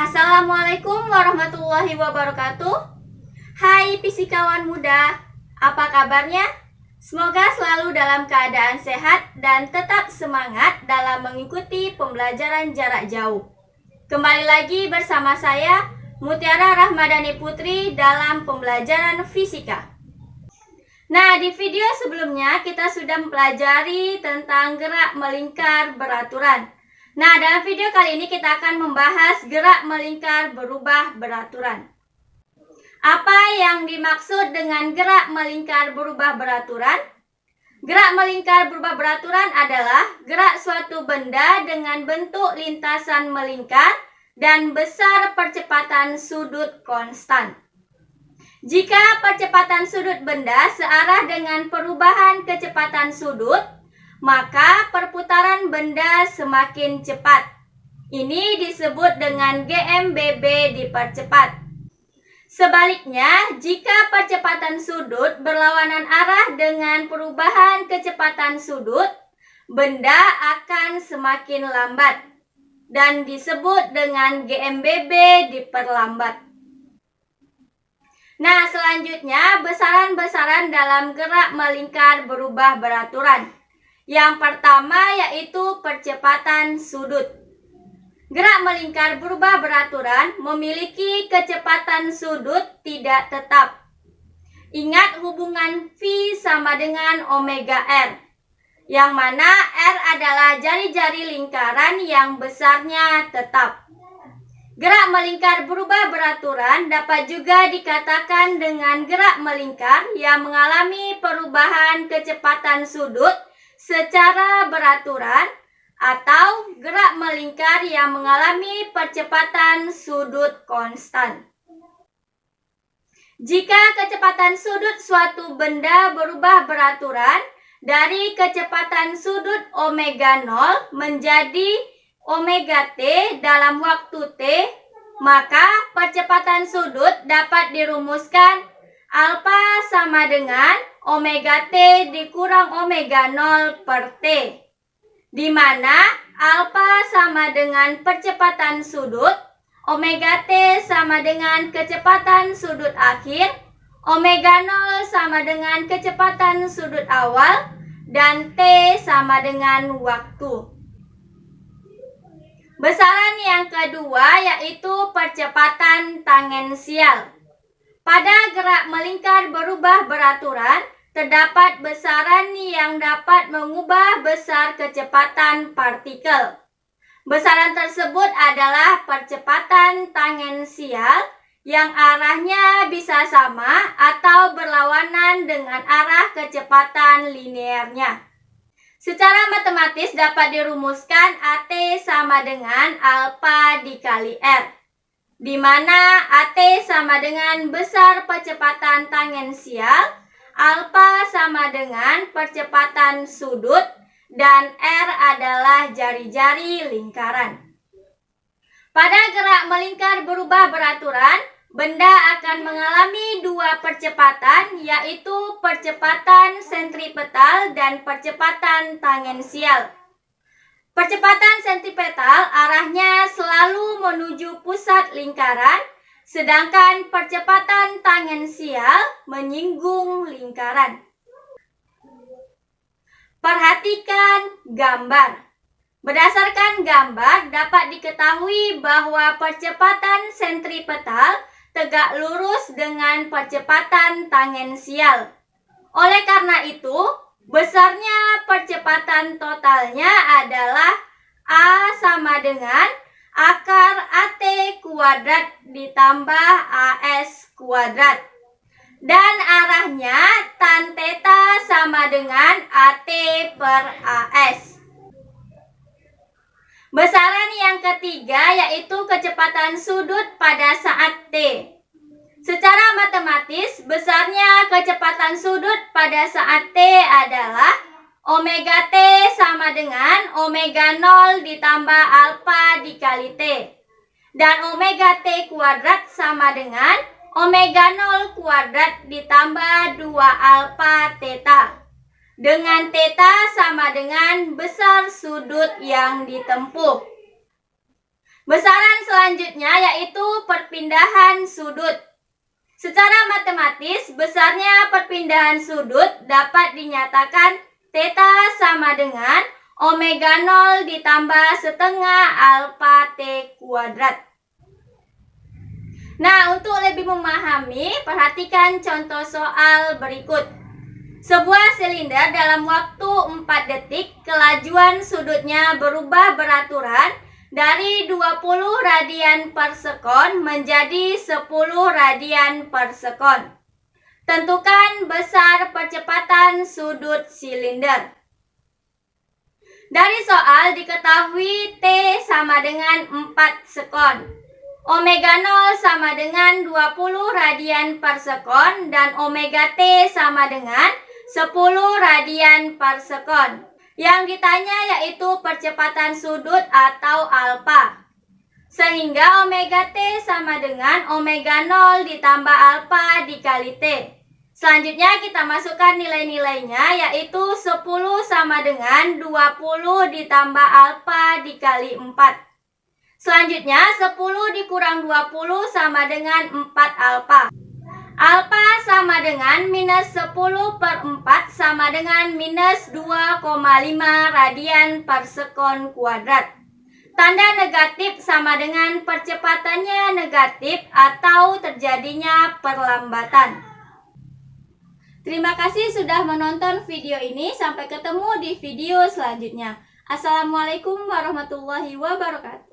Assalamualaikum warahmatullahi wabarakatuh. Hai fisikawan muda, apa kabarnya? Semoga selalu dalam keadaan sehat dan tetap semangat dalam mengikuti pembelajaran jarak jauh. Kembali lagi bersama saya, Mutiara Rahmadani Putri dalam pembelajaran fisika. Nah, di video sebelumnya kita sudah mempelajari tentang gerak melingkar beraturan. Nah, dalam video kali ini kita akan membahas gerak melingkar berubah beraturan. Apa yang dimaksud dengan gerak melingkar berubah beraturan? Gerak melingkar berubah beraturan adalah gerak suatu benda dengan bentuk lintasan melingkar dan besar percepatan sudut konstan. Jika percepatan sudut benda searah dengan perubahan kecepatan sudut, maka perputaran benda semakin cepat. Ini disebut dengan GMBB dipercepat. Sebaliknya, jika percepatan sudut berlawanan arah dengan perubahan kecepatan sudut, benda akan semakin lambat dan disebut dengan GMBB diperlambat. Nah, selanjutnya besaran-besaran dalam gerak melingkar berubah beraturan. Yang pertama yaitu percepatan sudut. Gerak melingkar berubah beraturan memiliki kecepatan sudut tidak tetap. Ingat hubungan V sama dengan omega R, yang mana R adalah jari-jari lingkaran yang besarnya tetap. Gerak melingkar berubah beraturan dapat juga dikatakan dengan gerak melingkar yang mengalami perubahan kecepatan sudut secara beraturan atau gerak melingkar yang mengalami percepatan sudut konstan. Jika kecepatan sudut suatu benda berubah beraturan dari kecepatan sudut omega 0 menjadi omega t dalam waktu t, maka percepatan sudut dapat dirumuskan alfa sama dengan omega t dikurang omega 0 per t, di mana alfa sama dengan percepatan sudut, omega t sama dengan kecepatan sudut akhir, omega 0 sama dengan kecepatan sudut awal, dan t sama dengan waktu. Besaran yang kedua yaitu percepatan tangensial. Pada gerak melingkar berubah beraturan, terdapat besaran yang dapat mengubah besar kecepatan partikel. Besaran tersebut adalah percepatan tangensial yang arahnya bisa sama atau berlawanan dengan arah kecepatan linearnya. Secara matematis dapat dirumuskan AT sama dengan alfa dikali R, di mana AT sama dengan besar percepatan tangensial, alfa sama dengan percepatan sudut, dan R adalah jari-jari lingkaran. Pada gerak melingkar berubah beraturan, benda akan mengalami dua percepatan, yaitu percepatan sentripetal dan percepatan tangensial. Percepatan sentripetal arahnya selalu menuju pusat lingkaran, sedangkan percepatan tangensial menyinggung lingkaran. Perhatikan gambar. Berdasarkan gambar dapat diketahui bahwa percepatan sentripetal tegak lurus dengan percepatan tangensial. Oleh karena itu, besarnya percepatan totalnya adalah A sama dengan akar AT kuadrat ditambah AS kuadrat. Dan arahnya tan theta sama dengan AT per AS. Besaran yang ketiga yaitu kecepatan sudut pada saat T. Secara matematis, besarnya kecepatan sudut pada saat T adalah omega T sama dengan omega 0 ditambah alfa dikali T. Dan omega T kuadrat sama dengan omega 0 kuadrat ditambah 2 alfa theta. Dengan theta sama dengan besar sudut yang ditempuh. Besaran selanjutnya selanjutnya yaitu perpindahan sudut. Secara matematis, besarnya perpindahan sudut dapat dinyatakan theta sama dengan omega 0 ditambah setengah alfa T kuadrat. Nah, untuk lebih memahami, perhatikan contoh soal berikut. Sebuah silinder dalam waktu 4 detik, kelajuan sudutnya berubah beraturan dari 20 radian per sekon menjadi 10 radian per sekon. Tentukan besar percepatan sudut silinder. Dari soal diketahui T sama dengan 4 sekon. Omega 0 sama dengan 20 radian per sekon dan omega T sama dengan 10 radian per sekon. Yang ditanya yaitu percepatan sudut atau alfa. Sehingga omega T sama dengan omega 0 ditambah alfa dikali T. Selanjutnya kita masukkan nilai-nilainya yaitu 10 sama dengan 20 ditambah alfa dikali 4. Selanjutnya 10 dikurang 20 sama dengan 4 alfa. Alfa sama dengan minus 10 per 4 sama dengan minus 2,5 radian per sekon kuadrat. Tanda negatif sama dengan percepatannya negatif atau terjadinya perlambatan. Terima kasih sudah menonton video ini. Sampai ketemu di video selanjutnya. Assalamualaikum warahmatullahi wabarakatuh.